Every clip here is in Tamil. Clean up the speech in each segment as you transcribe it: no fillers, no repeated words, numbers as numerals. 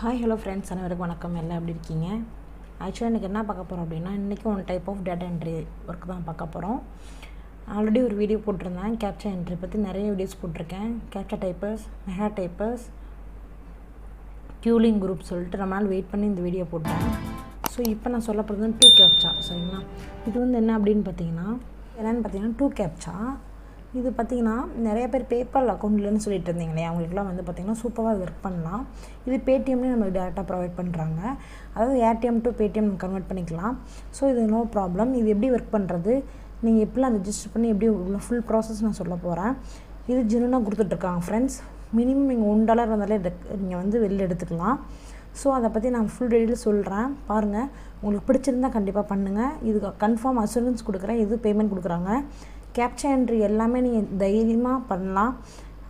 ஹாய் ஹலோ ஃப்ரெண்ட்ஸ், அனைவருக்கும் வணக்கம். எல்லாம் எப்படி இருக்கீங்க? ஆக்சுவலாக இன்றைக்கி என்ன பார்க்க போகிறோம் அப்படின்னா, இன்றைக்கி one type of data entry work தான் பார்க்க போகிறோம். ஆல்ரெடி ஒரு வீடியோ போட்டிருந்தேன், கேப்ச்சா என்ட்ரி பற்றி நிறைய வீடியோஸ் போட்டிருக்கேன். கேப்ச்சா டைப்பர்ஸ், மெகாடைப்பர்ஸ், கியூலிங் குரூப் சொல்லிட்டு ரொம்ப நாள் வெயிட் பண்ணி இந்த வீடியோ போட்டேன். ஸோ இப்போ நான் சொல்ல போகிறது 2 கேப்ச்சா, சரிங்களா? இது வந்து என்ன அப்படின்னு பார்த்தீங்கன்னா, என்னென்னு பார்த்தீங்கன்னா 2 கேப்ச்சா. இது பார்த்திங்கன்னா நிறைய பேர் பேபால் அக்கௌண்ட் இல்லைன்னு சொல்லிட்டு இருந்தீங்க இல்லையா, அவங்களுக்குலாம் வந்து பார்த்திங்கன்னா சூப்பராக ஒர்க் பண்ணலாம். இது பேடிஎம்லேயே நமக்கு டேட்டா ப்ரொவைட் பண்ணுறாங்க. அதாவது ஏடிஎம் டு பேடிஎம் கன்வெர்ட் பண்ணிக்கலாம். ஸோ இது நோ ப்ராப்ளம். இது எப்படி ஒர்க் பண்ணுறது, நீங்கள் எப்படிலாம் ரெஜிஸ்டர் பண்ணி எப்படி உள்ள ஃபுல் ப்ராசஸ் நான் சொல்ல போகிறேன். இது ஜெனுனாக கொடுத்துட்ருக்காங்க ஃப்ரெண்ட்ஸ். மினிமம் நீங்கள் $1 வந்தாலே நீங்கள் வந்து வெளில எடுத்துக்கலாம். ஸோ அதை பற்றி நான் ஃபுல் டீட்டெயில் சொல்கிறேன், பாருங்கள். உங்களுக்கு பிடிச்சிருந்தால் கண்டிப்பாக பண்ணுங்கள். இது கன்ஃபார்ம் அசூரன்ஸ் கொடுக்குறேன். இது பேமெண்ட் கொடுக்குறாங்க. கேப்ச்சா என்ட்ரி எல்லாமே நீங்கள் தைரியமாக பண்ணலாம்.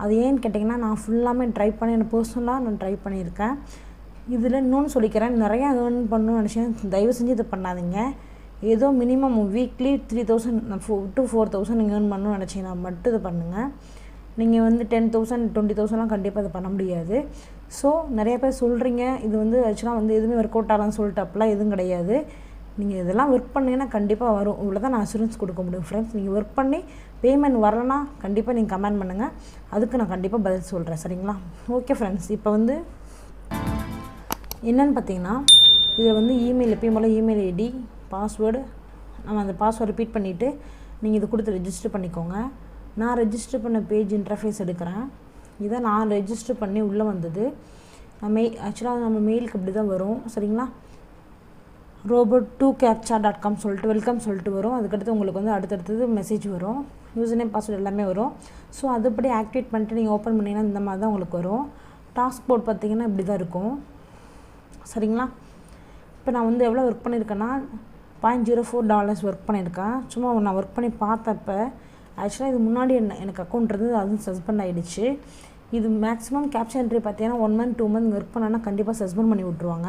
அது ஏன்னு கேட்டிங்கன்னா, நான் ஃபுல்லாமே ட்ரை பண்ணி எனக்கு பர்சனலாக நான் ட்ரை பண்ணியிருக்கேன். இதில் இன்னொன்று சொல்லிக்கிறேன், நிறையா ஏர்ன் பண்ணணும்னு நினச்சேன், தயவு செஞ்சு இதை பண்ணாதீங்க. ஏதோ மினிமம் வீக்லி 3,000 to 4,000 நீங்கள் ஏர்ன் பண்ணணும்னு நினச்சிங்கன்னா மட்டும் இதை பண்ணுங்கள். நீங்கள் வந்து 10,000 20,000லாம் கண்டிப்பாக இதை பண்ண முடியாது. ஸோ நிறைய பேர் சொல்கிறீங்க இது வந்து ஆக்சுவலாக வந்து எதுவுமே ஒர்க் அவுட் ஆகலான்னு சொல்லிட்டு அப்படிலாம் எதுவும் கிடையாது. நீங்கள் இதெல்லாம் ஒர்க் பண்ணிங்கன்னா கண்டிப்பாக வரும். இவ்வளோ தான் நான் அசூரன்ஸ் கொடுக்க முடியும் ஃப்ரெண்ட்ஸ். நீங்கள் ஒர்க் பண்ணி பேமெண்ட் வரலன்னா கண்டிப்பாக நீங்கள் கமெண்ட் பண்ணுங்கள், அதுக்கு நான் கண்டிப்பாக பதில் சொல்கிறேன், சரிங்களா? ஓகே ஃப்ரெண்ட்ஸ், இப்போ வந்து என்னென்னு பார்த்தீங்கன்னா, இதை வந்து இமெயில் எப்பயும் போல் இமெயில் ஐடி பாஸ்வேர்டு, நம்ம அந்த பாஸ்வேர்டு ரிப்பீட் பண்ணிவிட்டு நீங்கள் இது கொடுத்து ரெஜிஸ்டர் பண்ணிக்கோங்க. நான் ரெஜிஸ்டர் பண்ண பேஜ் இன்டர்ஃபேஸ் எடுக்கிறேன். இதை நான் ரெஜிஸ்டர் பண்ணி உள்ளே வந்தது. ஆக்சுவலாக நம்ம மெயிலுக்கு இப்படி தான் வரும், சரிங்களா? robot2captcha.com சொல்லிட்டு வெல்கம் சொல்லிட்டு வரும். அதுக்கடுத்து உங்களுக்கு வந்து அடுத்தடுத்தது மெசேஜ் வரும், யூசர் நேம் பாஸ்வேர்டு எல்லாமே வரும். ஸோ அதுபடி ஆக்டிவேட் பண்ணிட்டு நீங்கள் ஓப்பன் பண்ணிங்கன்னா இந்த மாதிரி தான் உங்களுக்கு வரும். டாஸ்க் போர்ட் பார்த்திங்கன்னா இப்படி தான் இருக்கும், சரிங்களா? இப்போ நான் வந்து எவ்வளோ ஒர்க் பண்ணியிருக்கேன்னா $0.04 ஒர்க் பண்ணியிருக்கேன். சும்மா நான் ஒர்க் பண்ணி பார்த்தப்ப ஆக்சுவலாக இது முன்னாடி எனக்கு அக்கௌண்ட் இருந்தது, அதுவும் சஸ்பெண்ட் ஆகிடுச்சு. இது மேக்ஸிமம் கேப்ச்சா என்ட்ரி பார்த்தீங்கன்னா 1 month 2 month ஒர்க் பண்ணால் கண்டிப்பாக சஸ்பெண்ட் பண்ணி விட்ருவாங்க.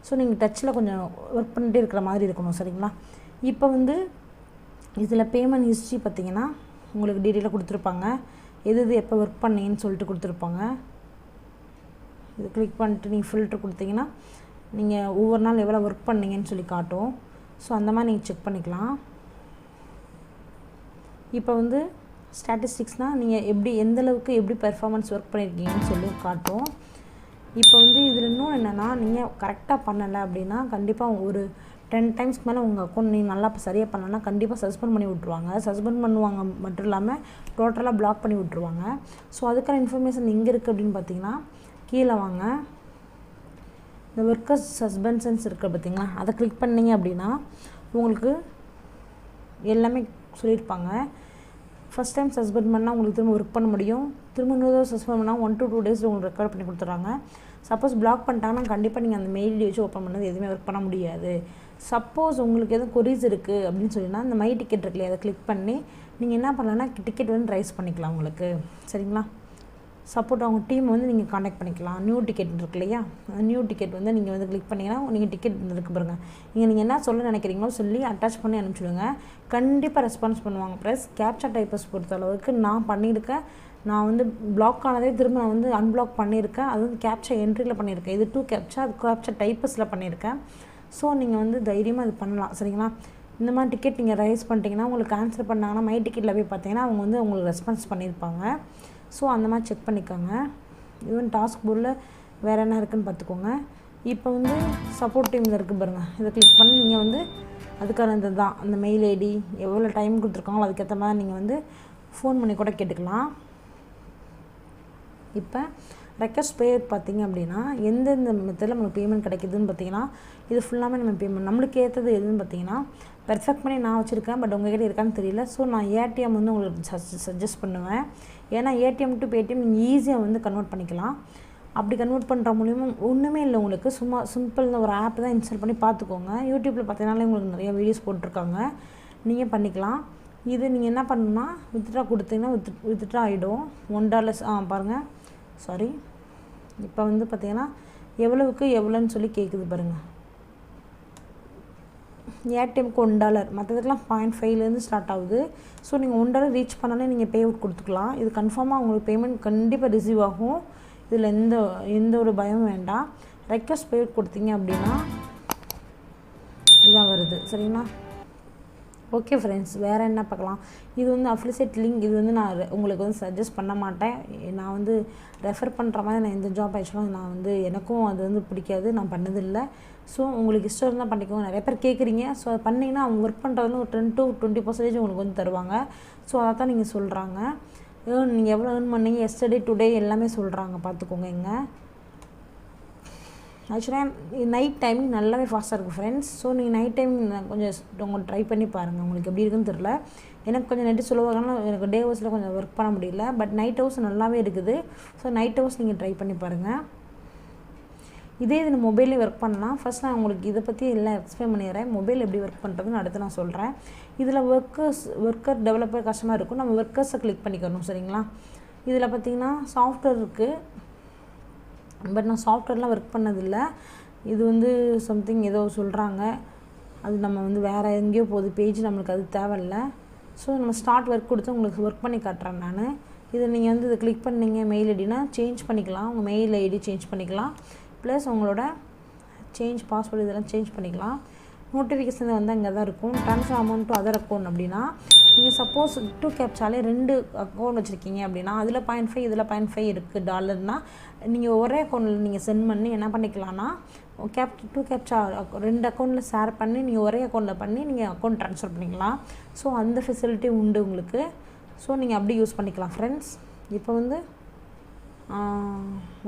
ஸோ நீங்கள் டச்சில் கொஞ்சம் ஒர்க் பண்ணிகிட்டே இருக்கிற மாதிரி இருக்கணும், சரிங்களா? இப்போ வந்து இதில் பேமெண்ட் ஹிஸ்ட்ரி பார்த்திங்கன்னா உங்களுக்கு டீட்டெயிலாக கொடுத்துருப்பாங்க. எது எப்போ ஒர்க் பண்ணீங்கன்னு சொல்லிட்டு கொடுத்துருப்பாங்க. இது கிளிக் பண்ணிட்டு நீங்கள் ஃபில்ட்ரு கொடுத்தீங்கன்னா நீங்கள் ஒவ்வொரு நாள் எவ்வளோ ஒர்க் பண்ணீங்கன்னு சொல்லி காட்டும். ஸோ அந்த மாதிரி நீங்கள் செக் பண்ணிக்கலாம். இப்போ வந்து ஸ்டாட்டிஸ்டிக்ஸ்னால் நீங்கள் எந்தளவுக்கு எப்படி பெர்ஃபார்மன்ஸ் ஒர்க் பண்ணியிருக்கீங்கன்னு சொல்லி காட்டும். இப்போ வந்து இதில் இன்னும் என்னென்னா, நீங்கள் கரெக்டாக பண்ணலை அப்படின்னா கண்டிப்பாக ஒரு 10 times மேலே உங்கள் அக்கௌண்ட் நீங்கள் நல்லா சரியாக பண்ணலைன்னா கண்டிப்பாக சஸ்பெண்ட் பண்ணி விட்ருவாங்க. சஸ்பெண்ட் பண்ணுவாங்க மட்டும் இல்லாமல் டோட்டலாக பிளாக் பண்ணி விட்ருவாங்க. ஸோ அதுக்கான இன்ஃபர்மேஷன் எங்கே இருக்குது அப்படின்னு பார்த்தீங்கன்னா, கீழே வாங்க, இந்த ஒர்க்கர்ஸ் சஸ்பென்ஷன்ஸ் இருக்குது பார்த்தீங்களா, அதை கிளிக் பண்ணிங்க அப்படின்னா உங்களுக்கு எல்லாமே சொல்லியிருப்பாங்க. ஃபஸ்ட் டைம் சஸ்பெண்ட் பண்ணால் உங்களுக்கு திரும்ப ஒர்க் பண்ண முடியும். திரும்ப இன்னொரு சஸ்பெண்ட் பண்ணால் 1 to 2 days உங்களுக்கு ரெக்கார்ட் பண்ணி கொடுத்துட்றாங்க. சப்போஸ் பிளாக் பண்ணிட்டாங்கன்னா கண்டிப்பாக நீங்கள் அந்த மெயில் வச்சு ஓப்பன் பண்ணது எதுவுமே ஒர்க் பண்ண முடியாது. சப்போஸ் உங்களுக்கு எதுவும் கொரீஸ் இருக்குது அப்படின்னு சொல்லினா இந்த மை டிக்கெட் இருக்குல்லையே, அதை கிளிக் பண்ணி நீங்கள் என்ன பண்ணலான்னா டிக்கெட் வந்து ரைஸ் பண்ணிக்கலாம் உங்களுக்கு, சரிங்களா? சப்போர்ட் அவங்க டீம் வந்து நீங்கள் காண்டாக்ட் பண்ணிக்கலாம். நியூ டிக்கெட் இருக்கு இல்லையா, அந்த நியூ டிக்கெட் வந்து நீங்கள் வந்து கிளிக் பண்ணிங்கன்னா நீங்கள் டிக்கெட் இருக்குது பாருங்கள். நீங்கள் என்ன சொல்ல நினைக்கிறீங்களோ சொல்லி அட்டாச் பண்ணி அனுப்பிச்சுடுங்க, கண்டிப்பாக ரெஸ்பான்ஸ் பண்ணுவாங்க. ப்ளஸ் கேப்ச்சா டைப்பர்ஸ் பொறுத்த அளவுக்கு நான் பண்ணியிருக்கேன். நான் வந்து பிளாக் ஆனதே திரும்ப நான் வந்து அன்பிளாக் பண்ணியிருக்கேன். அது வந்து கேப்ச்சா என்ட்ரியில் பண்ணியிருக்கேன். இது 2 கேப்ச்சா, அது கேப்ச்சா டைப்பர்ஸில் பண்ணியிருக்கேன். ஸோ நீங்கள் வந்து தைரியமாக இது பண்ணலாம், சரிங்களா? இந்த மாதிரி டிக்கெட் நீங்கள் ரைஸ் பண்ணிட்டீங்கன்னா உங்களுக்கு ஆன்சர் பண்ணாங்கன்னா மை டிக்கெட்டில் போய் பார்த்தீங்கன்னா அவங்க வந்து உங்களுக்கு ரெஸ்பான்ஸ் பண்ணியிருப்பாங்க. ஸோ அந்த மாதிரி செக் பண்ணிக்கோங்க. ஈவன் டாஸ்க் போர்டில் வேறு என்ன இருக்குதுன்னு பார்த்துக்கோங்க. இப்போ வந்து சப்போர்ட் டீம் இருக்குது பாருங்கள், இதை கிளிக் பண்ணி நீங்கள் வந்து அதுக்கான இது தான் அந்த மெயில் ஐடி எவ்வளோ டைம் கொடுத்துருக்காங்களோ அதுக்கேற்ற மாதிரி நீங்கள் வந்து ஃபோன் பண்ணி கூட கேட்டுக்கலாம். இப்போ ரெக்வஸ்ட் பேட் பார்த்திங்க அப்படின்னா எந்தெந்த மெத்தடில் நம்மளுக்கு பேமெண்ட் கிடைக்குதுன்னு பார்த்தீங்கன்னா, இது ஃபுல்லாமே நம்ம பேமெண்ட் நம்மளுக்கு ஏற்றது எதுன்னு பார்த்தீங்கன்னா, பெர்ஃபெக்ட் பண்ணி நான் வச்சுருக்கேன். பட் உங்கள்கிட்ட இருக்கான்னு தெரியல. ஸோ நான் ஏடிஎம் வந்து உங்களுக்கு சஜஸ்ட் பண்ணுவேன். ஏன்னா ஏடிஎம் டு பேடிஎம் நீங்கள் ஈஸியாக வந்து கன்வெர்ட் பண்ணிக்கலாம். அப்படி கன்வெர்ட் பண்ணுற மூலியமாக ஒன்றுமே இல்லை, உங்களுக்கு சும்மா சிம்பிள் ஒரு ஆப் தான் இன்ஸ்டால் பண்ணி பார்த்துக்கோங்க. யூடியூப்பில் பார்த்தீங்கன்னாலே உங்களுக்கு நிறைய வீடியோஸ் போட்டிருக்காங்க, நீங்கள் பண்ணிக்கலாம். இது நீங்கள் என்ன பண்ணணும்னா வித்ட்ரா கொடுத்தீங்கன்னா வித்ட்ரா ஆகிடும். $1 பாருங்கள், சாரி. இப்போ வந்து பார்த்தீங்கன்னா எவ்வளவுக்கு எவ்வளோன்னு சொல்லி கேட்குது பாருங்கள். ஏடிஎம்க்கு $1, மற்றதுக்கெலாம் 0.5லேருந்து ஸ்டார்ட் ஆகுது. ஸோ நீங்கள் $1 ரீச் பண்ணாலே நீங்கள் பே அவுட் கொடுத்துக்கலாம். இது கன்ஃபார்மாக உங்களுக்கு பேமெண்ட் கண்டிப்பாக ரிசீவ் ஆகும். இதில் எந்த ஒரு பயமும் வேண்டாம். ரெக்வெஸ்ட் பேயோட் கொடுத்தீங்க அப்படின்னா இதான் வருது. சரிங்களா? ஓகே ஃப்ரெண்ட்ஸ், வேறு என்ன பார்க்கலாம். இது வந்து அஃபிலியேட் லிங்க். இது வந்து நான் உங்களுக்கு வந்து சஜஸ்ட் பண்ண மாட்டேன். நான் வந்து ரெஃபர் பண்ணுற மாதிரி நான் இந்த ஜாப் ஆக்சுவலாக நான் வந்து எனக்கும் அது வந்து பிடிக்காது, நான் பண்ணதில்லை. ஸோ உங்களுக்கு இஷ்டம் இருந்தால் பண்ணிக்கோங்க. நிறைய பேர் கேட்குறீங்க. ஸோ அது பண்ணிங்கன்னா அவங்க ஒர்க் பண்ணுறதுல ஒரு 10 to 20% உங்களுக்கு வந்து தருவாங்க. ஸோ அதை தான் நீங்கள் சொல்கிறாங்க. நீங்கள் எவ்வளோ ஏர்ன் பண்ணீங்க, எஸ்டர்டே டுடே எல்லாமே சொல்கிறாங்க, பார்த்துக்கோங்க. இங்கே ஆக்சுவலாக நைட் டைமிங் நல்லாவே ஃபாஸ்ட்டாக இருக்கும் ஃப்ரெண்ட்ஸ். ஸோ நீங்கள் நைட் டைமிங் கொஞ்சம் உங்கள் ட்ரை பண்ணி பாருங்கள். உங்களுக்கு எப்படி இருக்குன்னு தெரில. எனக்கு கொஞ்சம் நெட்டு சுலவாகனா எனக்கு டே ஹவர்ஸில் கொஞ்சம் ஒர்க் பண்ண முடியல. பட் நைட் ஹவர்ஸ் நல்லாவே இருக்குது. ஸோ நைட் ஹவர்ஸ் நீங்கள் ட்ரை பண்ணி பாருங்கள். இதே இது மொபைல்லே ஒர்க் பண்ணலாம். ஃபஸ்ட் நான் உங்களுக்கு இதை பற்றி எல்லாம் எக்ஸ்பிளைன் பண்ணிடுறேன். மொபைல் எப்படி ஒர்க் பண்ணுறதுன்னு அடுத்து நான் சொல்கிறேன். இதில் ஒர்க்கர் டெவலப்பர் கஷ்டமாக இருக்கும். நம்ம ஒர்க்கர்ஸை கிளிக் பண்ணிக்கணும். சரிங்களா? இதில் பார்த்திங்கன்னா சாஃப்ட்வேர் இருக்குது. பட் நான் சாஃப்ட்வேர்லாம் ஒர்க் பண்ணதில்லை. இது வந்து சம்திங் ஏதோ சொல்கிறாங்க. அது நம்ம வந்து வேறு எங்கேயோ போகுது பேஜ், நம்மளுக்கு அது தேவையில்லை. ஸோ நம்ம ஸ்டார்ட் ஒர்க் கொடுத்து உங்களுக்கு ஒர்க் பண்ணி காட்டுறேன் நான். இதை நீங்கள் வந்து இதை கிளிக் பண்ணிங்க மெயில் ஐடினா சேஞ்ச் பண்ணிக்கலாம். உங்கள் மெயில் ஐடி சேஞ்ச் பண்ணிக்கலாம். ப்ளஸ் உங்களோட சேஞ்ச் பாஸ்வேர்டு இதெல்லாம் சேஞ்ச் பண்ணிக்கலாம். நோட்டிஃபிகேஷன் வந்து அங்கே தான் இருக்கும். Transfer amount to other account அப்படின்னா நீங்கள் சப்போஸ் 2 கேப்சாலே 2 அக்கௌண்ட் வச்சுருக்கீங்க அப்படின்னா அதில் 0.5 இதில் 0.5 இருக்குது டாலர்னால் நீங்கள் ஒரே அக்கௌண்ட்டில் நீங்கள் சென்ட் பண்ணி என்ன பண்ணிக்கலாம்னா 2 கேப்சா 2 அக்கௌண்ட்டில் ஷேர் பண்ணி நீங்கள் ஒரே அக்கௌண்ட்டில் பண்ணி நீங்கள் அக்கௌண்ட் ட்ரான்ஸ்ஃபர் பண்ணிக்கலாம். ஸோ அந்த ஃபெசிலிட்டி உண்டு உங்களுக்கு. ஸோ நீங்கள் அப்படி யூஸ் பண்ணிக்கலாம் ஃப்ரெண்ட்ஸ். இப்போ வந்து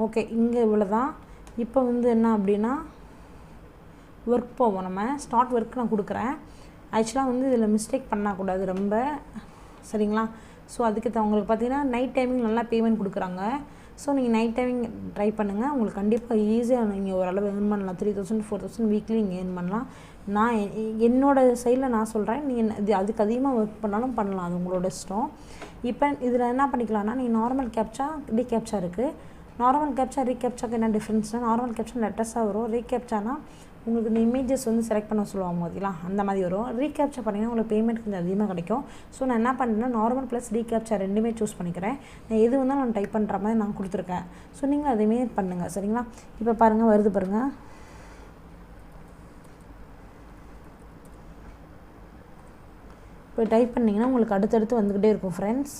ஓகே, இங்கே இவ்வளோ தான். இப்போ வந்து என்ன அப்படின்னா ஒர்க் போவோம். நம்ம ஸ்டார்ட் ஒர்க் நான் கொடுக்குறேன். ஆக்சுவலாக வந்து இதில் மிஸ்டேக் பண்ணக்கூடாது ரொம்ப. சரிங்களா? ஸோ அதுக்கு உங்களுக்கு பார்த்தீங்கன்னா நைட் டைமிங் நல்லா பேமெண்ட் கொடுக்குறாங்க. ஸோ நீங்கள் நைட் டைமிங் ட்ரை பண்ணுங்கள். உங்களுக்கு கண்டிப்பாக ஈஸியாக நீங்கள் ஓரளவு ஏர்ன் பண்ணலாம். 3000 4000 வீக்லி நீங்கள் ஏர்ன் பண்ணலாம். நான் என்னோடய சைடில் நான் சொல்கிறேன். நீங்கள் இது அதுக்கு அதிகமாக ஒர்க் பண்ணாலும் பண்ணலாம், அது உங்களோட இஷ்டம். இப்போ இதில் என்ன பண்ணிக்கலாம்னா நீங்கள் நார்மல் கேப்ச்சா ரீகேப்ச்சா இருக்குது. நார்மல் கேப்ச்சா ரீகேப்ச்சாக்கு என்ன டிஃப்ரென்ஸ்னால் நார்மல் கேப்ச்சா லெட்டர்ஸாக வரும். ரீகேப்ச்சானா உங்களுக்கு இந்த இமேஜஸ் வந்து செலக்ட் பண்ண சொல்லுவாங்க பார்த்தீங்களா, அந்த மாதிரி வரும். ரீகேப்ச்சா பண்ணிங்கன்னா உங்களுக்கு பேமெண்ட் கொஞ்சம் அதிகமாக கிடைக்கும். ஸோ நான் என்ன பண்ணுறேன்னா நார்மல் ப்ளஸ் ரீகேப்ச்சா ரெண்டுமே சூஸ் பண்ணிக்கிறேன். நான் எது வந்தாலும் நான் டைப் பண்ணுற மாதிரி நான் கொடுத்துருக்கேன். ஸோ நீங்கள் அதையுமே பண்ணுங்கள். சரிங்களா? இப்போ பாருங்கள், வருது பாருங்கள். இப்போ டைப் பண்ணிங்கன்னா உங்களுக்கு அடுத்தடுத்து வந்துக்கிட்டே இருக்கும் ஃப்ரெண்ட்ஸ்.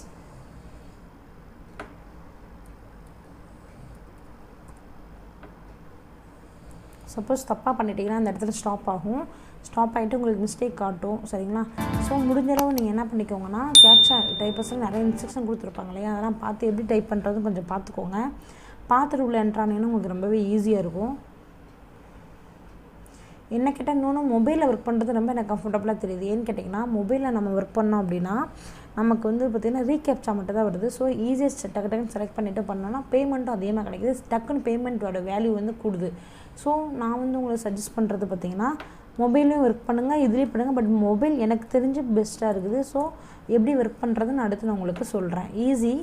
சப்போஸ் தப்பாக பண்ணிட்டீங்கன்னா அந்த இடத்துல ஸ்டாப் ஆகும். ஸ்டாப் ஆகிட்டு உங்களுக்கு மிஸ்டேக் காட்டும். சரிங்களா? ஸோ முடிஞ்சளவு நீங்கள் என்ன பண்ணிக்கோங்கன்னா கேப்ச்சா டைப்பர்ஸில் நிறைய இன்ஸ்ட்ரக்ஷன் கொடுத்துருப்பாங்க இல்லையா, அதெல்லாம் பார்த்து எப்படி டைப் பண்ணுறதுன்னு கொஞ்சம் பார்த்துக்கோங்க. பார்த்துட்டு உள்ள என்ட்ரானீங்கன்னா உங்களுக்கு ரொம்பவே ஈஸியாக இருக்கும். என்ன கேட்டால் இன்னொன்று மொபைலில் ஒர்க் பண்ணுறது ரொம்ப எனக்கு கம்ஃபர்டபுளாக தெரியுது. ஏன்னு கேட்டிங்கன்னா மொபைலில் நம்ம ஒர்க் பண்ணோம் அப்படின்னா நமக்கு வந்து பார்த்திங்கன்னா ரீகேப்ச்சா மட்டும் தான் வருது. ஸோ ஈஸியஸ்ட் டக்குன்னு செலக்ட் பண்ணிவிட்டு பண்ணோன்னா பேமெண்ட்டும் அதிகமாக கிடைக்குது. டக்குன்னு பேமெண்ட்டோட வேல்யூ வந்து கூடுது. ஸோ நான் வந்து உங்களுக்கு சஜஸ்ட் பண்ணுறது பார்த்திங்கன்னா மொபைல்லையும் ஒர்க் பண்ணுங்கள், இதுலேயும் பண்ணுங்கள். பட் மொபைல் எனக்கு தெரிஞ்சு பெஸ்ட்டாக இருக்குது. ஸோ எப்படி ஒர்க் பண்ணுறதுன்னு அடுத்து நான் உங்களுக்கு சொல்கிறேன். ஈஸி.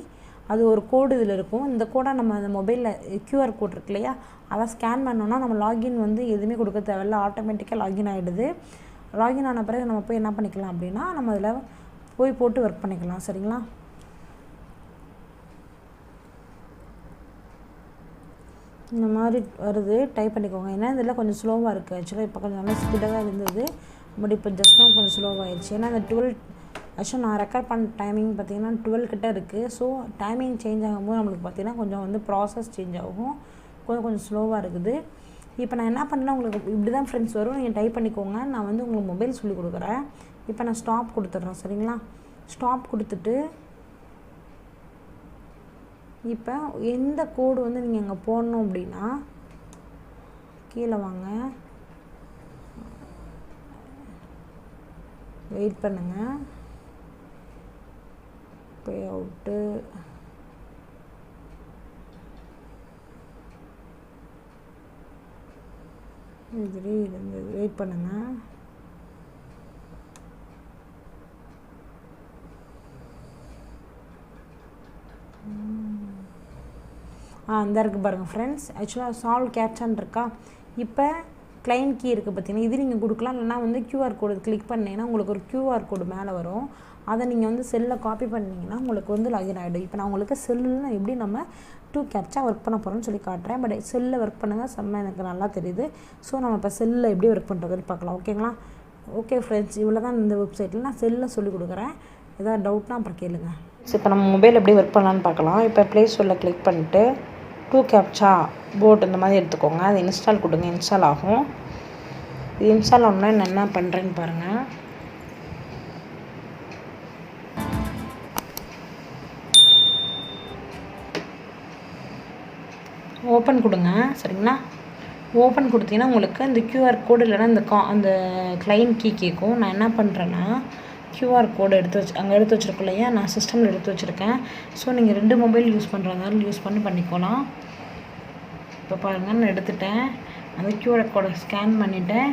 அது ஒரு கோடு இதில் இருக்கும். இந்த கோடை நம்ம அந்த மொபைலில் QR கோட் இருக்கு இல்லையா, அதை ஸ்கேன் பண்ணோன்னா நம்ம லாகின் வந்து எதுவுமே கொடுக்க தேவையில்ல, ஆட்டோமேட்டிக்காக லாகின் ஆகிடுது. லாகின் ஆன பிறகு நம்ம போய் என்ன பண்ணிக்கலாம் அப்படின்னா நம்ம அதில் போய் போட்டு ஒர்க் பண்ணிக்கலாம். சரிங்களா? இந்த மாதிரி வருது, டைப் பண்ணிக்கோங்க. ஏன்னா இதில் கொஞ்சம் ஸ்லோவாக இருக்குது. ஆக்சுவலாக இப்போ கொஞ்சம் நல்லா ஸ்பீடாக தான் இருந்தது. பட் இப்போ ஜஸ்ட் நான் கொஞ்சம் ஸ்லோவாகிடுச்சு. ஏன்னா அந்த 12 ஆக்சுவலாக நான் ரெக்கார்ட் பண்ண டைமிங் பார்த்திங்கன்னா 12 கிட்ட இருக்குது. ஸோ டைமிங் சேஞ்ச் ஆகும்போது நம்மளுக்கு பார்த்திங்கன்னா கொஞ்சம் வந்து ப்ராசஸ் சேஞ்ச் ஆகும். கொஞ்சம் ஸ்லோவாக இருக்குது. இப்போ நான் என்ன பண்ணலாம், உங்களுக்கு இப்படி தான் ஃப்ரெண்ட்ஸ் வரும். நீங்கள் டைப் பண்ணிக்கோங்க. நான் வந்து உங்களுக்கு மொபைல் சொல்லி கொடுக்குறேன். இப்போ நான் ஸ்டாப் கொடுத்துட்றேன். சரிங்களா? ஸ்டாப் கொடுத்துட்டு இப்போ எந்த கோடு வந்து நீங்கள் அங்கே போடணும் அப்படின்னா கீழே வாங்க, வெயிட் பண்ணுங்கள். பேஅவுட்டு இது இருந்தது, வெயிட் பண்ணுங்கள். இந்த இருக்குது பாருங்கள் ஃப்ரெண்ட்ஸ். ஆக்சுவலாக சால்வ் கேப்ச்சான்னு இருக்கா. இப்போ கிளைண்ட் கீ இருக்குது பார்த்தீங்கன்னா, இது நீங்கள் கொடுக்கலாம். இல்லைனா வந்து QR கோடு கிளிக் பண்ணிங்கன்னா உங்களுக்கு ஒரு QR கோடு மேலே வரும். அதை நீங்கள் வந்து செல்லில் காப்பி பண்ணிங்கன்னா உங்களுக்கு வந்து லாகின் ஆகிடும். இப்போ நான் உங்களுக்கு செல்லில் எப்படி நம்ம 2 கேப்ச்சா ஒர்க் பண்ண போகிறோன்னு சொல்லி காட்டுறேன். பட் செல்லில் ஒர்க் பண்ணுங்கள், செம்ம எனக்கு நல்லா தெரியுது. ஸோ நம்ம இப்போ செல்லில் எப்படி ஒர்க் பண்ணுறதுன்னு பார்க்கலாம். ஓகேங்களா? ஓகே ஃப்ரெண்ட்ஸ், இவ்வளோ தான் இந்த வெப்சைட்டில் நான் செல்லில் சொல்லிக் கொடுக்குறேன். ஏதாவது டவுட்னா அப்புறம் கேளுங்க. இப்போ நம்ம மொபைல் எப்படி ஒர்க் பண்ணலான்னு பார்க்கலாம். இப்போ ப்ளே ஸ்டோரில் கிளிக் பண்ணிட்டு 2 கேப்ச்சா போர்ட் இந்த மாதிரி எடுத்துக்கோங்க. அது இன்ஸ்டால் கொடுங்க, இன்ஸ்டால் ஆகும். இது இன்ஸ்டால் ஆகணுன்னா நான் என்ன பண்ணுறேன்னு பாருங்கள். ஓப்பன் கொடுங்க. சரிங்களா? ஓப்பன் கொடுத்தீங்கன்னா உங்களுக்கு இந்த QR கோடு இல்லைனா அந்த கிளைண்ட் கீ கேட்கும். நான் என்ன பண்ணுறேன்னா QR கோடு அங்கே எடுத்து வச்சுருக்கோம் இல்லையா, நான் சிஸ்டமில் எடுத்து வச்சுருக்கேன். ஸோ நீங்கள் 2 மொபைல் யூஸ் பண்ணுறதாலும் யூஸ் பண்ணிக்கலாம். இப்போ பாருங்கள், நான் எடுத்துட்டேன். அந்த QR கோடை ஸ்கேன் பண்ணிவிட்டேன்.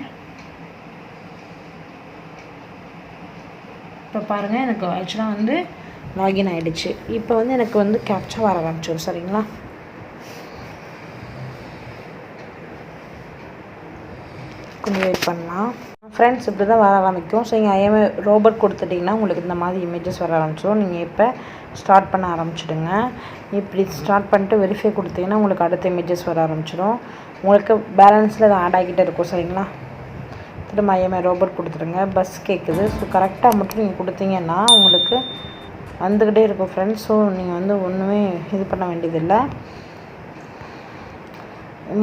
இப்போ பாருங்கள், எனக்கு ஆக்சுவலாக லாகின் ஆகிடுச்சு. இப்போ எனக்கு கேப்ச்சா வர ஆரம்பிச்சிடும். சரிங்களா? கொஞ்சம் வெயிட் பண்ணலாம். ஃப்ரெண்ட்ஸ், இப்படி தான் வர ஆரம்பிக்கும். ஸோ நீங்கள் ஐஎம்ஏ ரோபோட் கொடுத்துட்டிங்கன்னா உங்களுக்கு இந்த மாதிரி இமேஜஸ் வர ஆரம்பிச்சிடும். நீங்கள் இப்போ ஸ்டார்ட் பண்ண ஆரம்பிச்சிடுங்க. இப்படி ஸ்டார்ட் பண்ணிட்டு வெரிஃபை கொடுத்தீங்கன்னா உங்களுக்கு அடுத்த இமேஜஸ் வர ஆரம்பிச்சிடும். உங்களுக்கு பேலன்ஸில் அது ஆட் ஆகிட்டே இருக்கும். சரிங்களா? திரும்ப ஐஎம்ஏ ரோபோட் கொடுத்துருங்க. பஸ் கேட்குது. ஸோ கரெக்டாக மட்டும் நீங்கள் கொடுத்தீங்கன்னா உங்களுக்கு வந்துக்கிட்டே இருக்கும் ஃப்ரெண்ட்ஸ். ஸோ நீங்கள் ஒன்றுமே இது பண்ண வேண்டியதில்லை.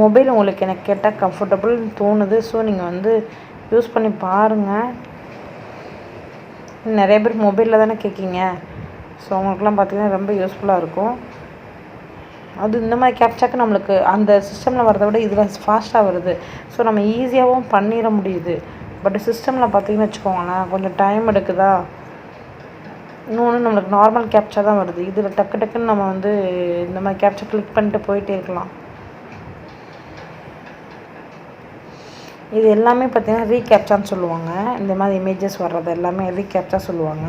மொபைல் உங்களுக்கு எனக்கு கேட்டால் கம்ஃபர்டபுள்னு தோணுது. ஸோ நீங்கள் யூஸ் பண்ணி பாருங்கள். நிறைய பேர் மொபைலில் தானே கேட்குறீங்க. ஸோ அவங்களுக்குலாம் பார்த்திங்கன்னா ரொம்ப யூஸ்ஃபுல்லாக இருக்கும். அது இந்த மாதிரி கேப்ச்சாக்கு நம்மளுக்கு அந்த சிஸ்டமில் வரதை விட இதில் ஃபாஸ்ட்டாக வருது. ஸோ நம்ம ஈஸியாகவும் பண்ணிட முடியுது. பட் சிஸ்டமில் பார்த்திங்கன்னு வச்சுக்கோங்களேன், கொஞ்சம் டைம் எடுக்குதா. இன்னொன்று நம்மளுக்கு நார்மல் கேப்ச்சா தான் வருது. இதில் டக்குன்னு நம்ம இந்த மாதிரி கேப்ச்சா கிளிக் பண்ணிட்டு போயிட்டே இருக்கலாம். இது எல்லாமே பார்த்திங்கன்னா ரீகேப்ச்சான்னு சொல்லுவாங்க. இந்த மாதிரி இமேஜஸ் வர்றது எல்லாமே ரீகேப்ச்சா சொல்லுவாங்க.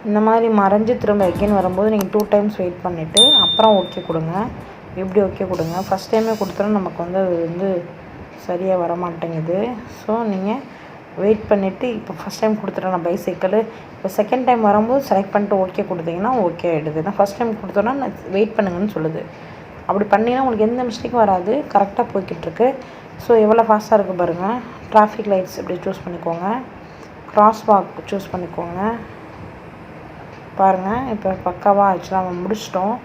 இந்த மாதிரி மறைஞ்சு திரும்ப எகெயின் வரும்போது நீங்கள் 2 டைம்ஸ் வெயிட் பண்ணிவிட்டு அப்புறம் ஓகே கொடுங்க. எப்படி ஓகே கொடுங்க. ஃபஸ்ட் டைமே கொடுத்தோன்னா நமக்கு அது சரியாக வர மாட்டேங்குது. ஸோ நீங்கள் வெயிட் பண்ணிவிட்டு இப்போ ஃபஸ்ட் டைம் கொடுத்துட்டேன் நான் பைசைக்கிள். இப்போ செகண்ட் டைம் வரும்போது செலக்ட் பண்ணிட்டு ஓகே கொடுத்தீங்கன்னா ஓகே ஆகிடுது. நான் ஃபஸ்ட் டைம் கொடுத்தோன்னா நான் வெயிட் பண்ணுங்கன்னு சொல்லுது. அப்படி பண்ணிங்கன்னா உங்களுக்கு எந்த மிஸ்டேக்கும் வராது. கரெக்டாக போய்கிட்டுருக்கு. ஸோ எவ்வளோ ஃபாஸ்ட்டாக இருக்குது பாருங்கள். டிராஃபிக் லைட்ஸ் இப்படி சூஸ் பண்ணிக்கோங்க. கிராஸ் வாக் சூஸ் பண்ணிக்கோங்க. பாருங்கள், இப்போ பக்காவாக ஆக்சுவலாக நம்ம முடிச்சிட்டோம்.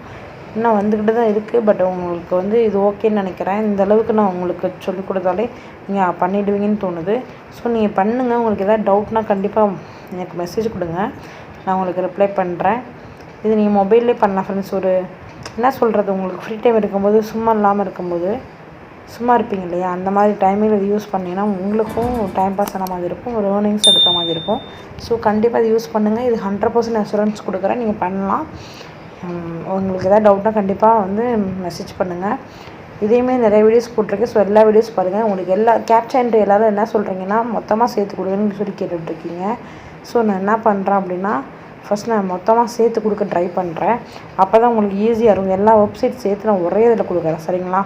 இன்னும் வந்துக்கிட்டு தான் இருக்குது. பட் உங்களுக்கு இது ஓகேன்னு நினைக்கிறேன். இந்த அளவுக்கு நான் உங்களுக்கு சொல்லிக் கொடுத்தாலே நீங்கள் பண்ணிவிடுவீங்கன்னு தோணுது. ஸோ நீங்கள் பண்ணுங்கள். உங்களுக்கு எதாவது டவுட்னால் கண்டிப்பாக எனக்கு மெசேஜ் கொடுங்க. நான் உங்களுக்கு ரிப்ளை பண்ணுறேன். இது நீங்கள் மொபைல்லே பண்ணலாம் ஃப்ரெண்ட்ஸ். என்ன சொல்கிறது, உங்களுக்கு ஃப்ரீ டைம் இருக்கும்போது, சும்மா இல்லாமல் இருக்கும்போது, சும்மா இருப்பீங்க இல்லையா, அந்த மாதிரி டைமில் இது யூஸ் பண்ணிங்கன்னா உங்களுக்கும் டைம் பாஸ் ஆன மாதிரி இருக்கும், ஒரு ஏர்னிங்ஸ் எடுத்த மாதிரி இருக்கும். ஸோ கண்டிப்பாக இது யூஸ் பண்ணுங்கள். இது 100% அஷூரன்ஸ் கொடுக்குறேன். நீங்கள் பண்ணலாம். உங்களுக்கு எதாவது டவுட்னா கண்டிப்பாக மெசேஜ் பண்ணுங்கள். இதேமாரி நிறைய வீடியோஸ் போட்டிருக்கேன். ஸோ எல்லா வீடியோஸ் பாருங்கள். உங்களுக்கு கேப்ச்சா என்ட்ரி எல்லோரும் என்ன சொல்கிறீங்கன்னா மொத்தமாக சேர்த்து கொடுங்கன்னு சொல்லி கேட்டுட்ருக்கீங்க. ஸோ நான் என்ன பண்ணுறேன் அப்படின்னா ஃபஸ்ட் நான் மொத்தமாக சேர்த்து கொடுக்க ட்ரை பண்ணுறேன். அப்போ தான் உங்களுக்கு ஈஸியாக இருக்கும். எல்லா வெப்சைட் சேர்த்து நான் ஒரே இதில் கொடுக்குறேன். சரிங்களா?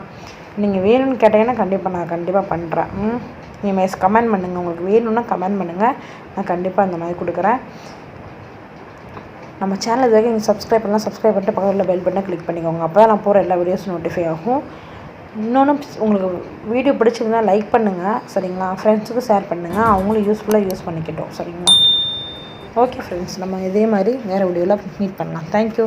நீங்கள் வேணும்னு கேட்டிங்கன்னா கண்டிப்பாக பண்ணுறேன். நீங்கள் கமெண்ட் பண்ணுங்கள். உங்களுக்கு வேணும்னா கமெண்ட் பண்ணுங்கள். நான் கண்டிப்பாக அந்த மாதிரி கொடுக்குறேன். நம்ம சேனல் இது வரைக்கும் நீங்கள் சப்ஸ்கிரைப் பண்ணிட்டு பக்கத்தில் பெல் பட்டனை கிளிக் பண்ணிக்கோங்க. அப்போ தான் நான் போகிற எல்லா வீடியோஸும் நோட்டிஃபை ஆகும். இன்னொன்று, உங்களுக்கு வீடியோ பிடிச்சிருந்தா லைக் பண்ணுங்கள். சரிங்களா? ஃப்ரெண்ட்ஸுக்கு ஷேர் பண்ணுங்கள். அவங்களும் யூஸ்ஃபுல்லாக யூஸ் பண்ணிக்கிட்டோம். சரிங்களா? ஓகே ஃப்ரெண்ட்ஸ், நம்ம இதே மாதிரி வேறு வீடியோவில் மீட் பண்ணலாம். தேங்க்யூ.